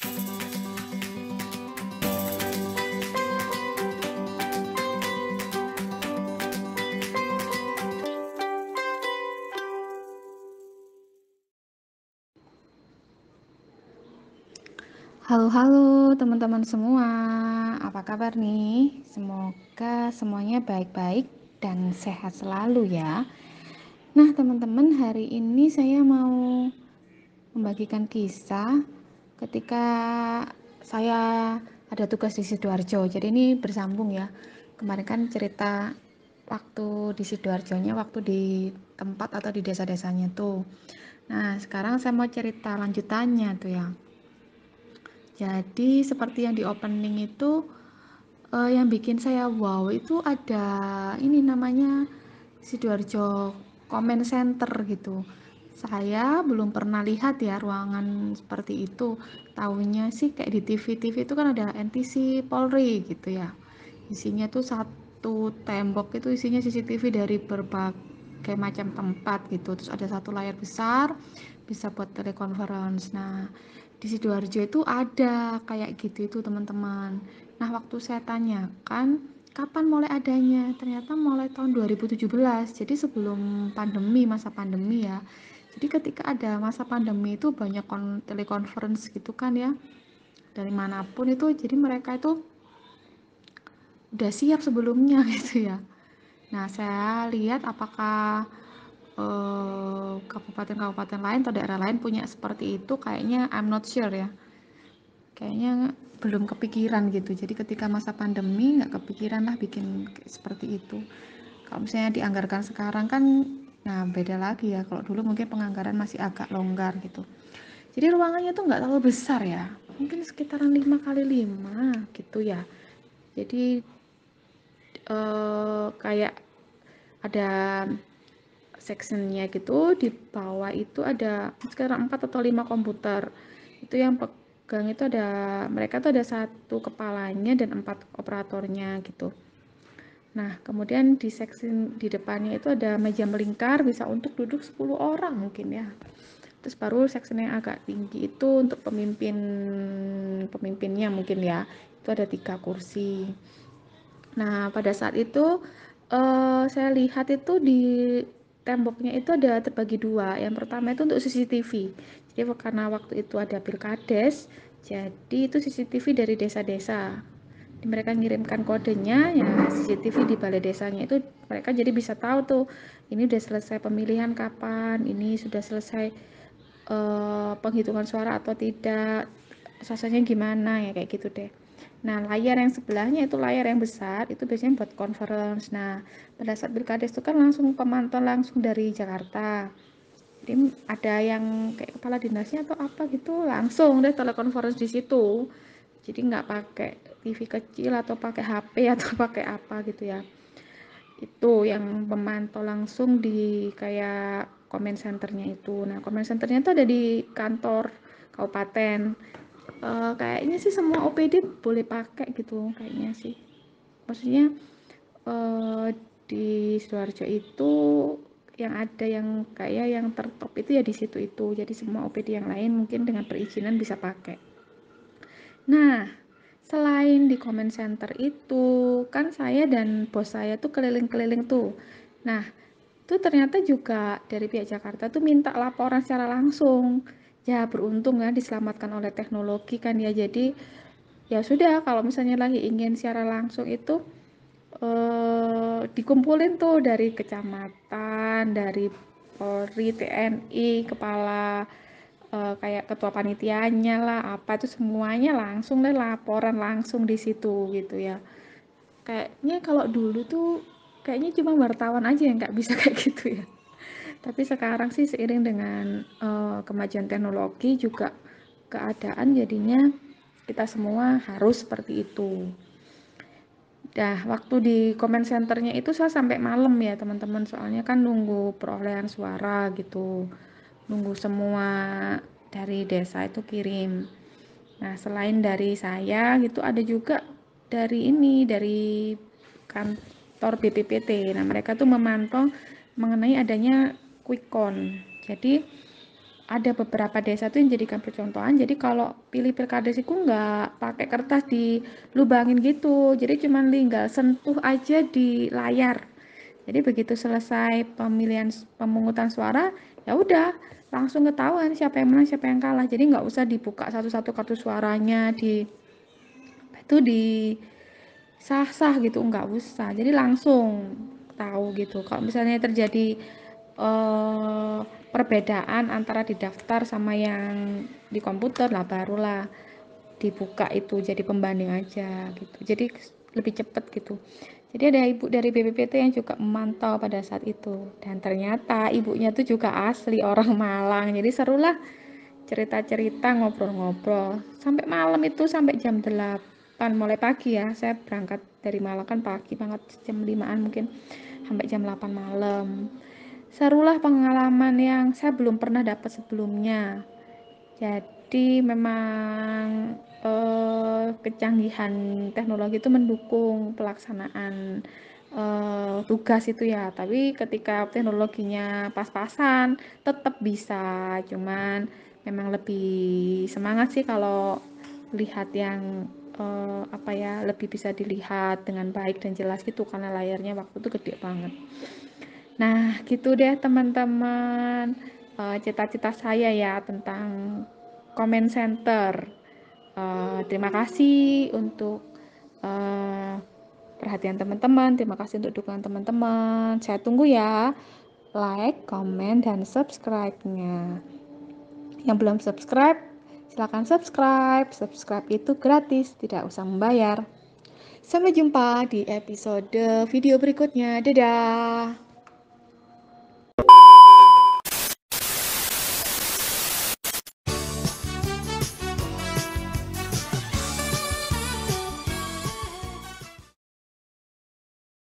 Halo teman-teman semua, apa kabar nih? Semoga semuanya baik-baik dan sehat selalu ya. Nah teman-teman, hari ini saya mau membagikan kisah ketika saya ada tugas di Sidoarjo. Jadi ini bersambung ya. Kemarin kan cerita waktu di Sidoarjonya, waktu di tempat atau di desa-desanya tuh. Nah sekarang saya mau cerita lanjutannya tuh ya. Jadi seperti yang di opening itu, yang bikin saya wow itu ada ini namanya Sidoarjo Comment Center gitu. Saya belum pernah lihat ya ruangan seperti itu. Taunya sih kayak di TV-TV itu kan ada NTC Polri gitu ya. Isinya tuh satu tembok itu isinya CCTV dari berbagai macam tempat gitu. Terus ada satu layar besar bisa buat teleconference. Nah, di Sidoarjo itu ada kayak gitu itu teman-teman. Nah, waktu saya tanyakan kapan mulai adanya, ternyata mulai tahun 2017. Jadi sebelum pandemi, masa pandemi ya. Jadi ketika ada masa pandemi itu banyak teleconference gitu kan ya, dari manapun itu. Jadi mereka itu udah siap sebelumnya gitu ya. Nah, saya lihat apakah kabupaten-kabupaten lain atau daerah lain punya seperti itu, kayaknya I'm not sure ya. Kayaknya belum kepikiran gitu. Jadi ketika masa pandemi nggak kepikiran lah bikin seperti itu. Kalau misalnya dianggarkan sekarang kan, nah beda lagi ya. Kalau dulu mungkin penganggaran masih agak longgar gitu. Jadi ruangannya tuh nggak terlalu besar ya. Mungkin sekitaran 5x5 gitu ya. Jadi kayak ada sectionnya gitu, di bawah itu ada sekarang 4 atau 5 komputer. Itu yang pegang itu ada, mereka tuh ada satu kepalanya dan 4 operatornya gitu. Nah, kemudian di section di depannya itu ada meja melingkar bisa untuk duduk 10 orang mungkin ya. Terus baru section yang agak tinggi itu untuk pemimpinnya mungkin ya. Itu ada 3 kursi. Nah, pada saat itu saya lihat itu di temboknya itu ada terbagi 2. Yang pertama itu untuk CCTV. Jadi karena waktu itu ada Pilkades, jadi itu CCTV dari desa-desa. Mereka ngirimkan kodenya, ya CCTV di balai desanya itu mereka jadi bisa tahu tuh ini udah selesai pemilihan kapan, ini sudah selesai penghitungan suara atau tidak, rasanya gimana ya kayak gitu deh. Nah, layar yang sebelahnya itu layar yang besar, itu biasanya buat conference. Nah, pada saat Pilkades itu kan langsung pemantau langsung dari Jakarta. Jadi ada yang kayak kepala dinasnya atau apa gitu, langsung deh telekonferensi di situ. Jadi nggak pakai TV kecil atau pakai HP atau pakai apa gitu ya. Itu yang memantau langsung di kayak comment centernya itu. Nah, comment centernya itu ada di kantor kabupaten. Kayaknya sih semua OPD boleh pakai gitu kayaknya sih. Maksudnya di Sidoarjo itu yang ada yang kayak yang tertop itu ya di situ itu. Jadi semua OPD yang lain mungkin dengan perizinan bisa pakai. Nah, selain di comment center itu, kan saya dan bos saya tuh keliling-keliling tuh. Nah, itu ternyata juga dari pihak Jakarta tuh minta laporan secara langsung. Ya, beruntung ya diselamatkan oleh teknologi kan ya. Jadi, ya sudah kalau misalnya lagi ingin secara langsung itu dikumpulin tuh dari kecamatan, dari Polri, TNI, kepala kayak ketua panitianya lah, apa itu semuanya langsung deh laporan langsung di situ gitu ya. Kayaknya kalau dulu tuh kayaknya cuma wartawan aja yang nggak bisa kayak gitu ya. Tapi sekarang sih seiring dengan kemajuan teknologi juga keadaan jadinya kita semua harus seperti itu. Dah, waktu di comment centernya itu saya sampai malam ya teman-teman, soalnya kan nunggu perolehan suara gitu, nunggu semua dari desa itu kirim. Nah, selain dari saya gitu ada juga dari ini, dari kantor BPPT. Nah, mereka tuh memantau mengenai adanya quick count. Jadi ada beberapa desa tuh yang jadikan percontohan. Jadi kalau pilih pilkades itu nggak pakai kertas dilubangin gitu. Jadi cuma tinggal sentuh aja di layar. Jadi begitu selesai pemungutan suara, ya udah langsung ketahuan siapa yang menang, siapa yang kalah. Jadi nggak usah dibuka satu-satu kartu suaranya di sah-sah gitu, nggak usah. Jadi langsung tahu gitu. Kalau misalnya terjadi eh, perbedaan antara di daftar sama yang di komputer lah, barulah dibuka itu jadi pembanding aja gitu. Jadi lebih cepat gitu. Jadi ada ibu dari BPPT yang juga memantau pada saat itu, dan ternyata ibunya tuh juga asli orang Malang. Jadi serulah cerita-cerita, ngobrol-ngobrol sampai malam itu, sampai jam 8 mulai pagi ya. Saya berangkat dari Malang kan pagi banget, jam 5-an mungkin, sampai jam 8 malam. Serulah pengalaman yang saya belum pernah dapat sebelumnya. Jadi memang kecanggihan teknologi itu mendukung pelaksanaan tugas itu ya. Tapi ketika teknologinya pas-pasan, tetap bisa. Cuman memang lebih semangat sih kalau lihat yang apa ya, lebih bisa dilihat dengan baik dan jelas gitu, karena layarnya waktu itu gede banget. Nah, gitu deh teman-teman, cita-cita saya ya tentang comment center. Terima kasih untuk eh, perhatian teman-teman, terima kasih untuk dukungan teman-teman. Saya tunggu ya like, comment, dan subscribe-nya. Yang belum subscribe, silakan subscribe. Subscribe itu gratis, tidak usah membayar. Sampai jumpa di episode video berikutnya. Dadah!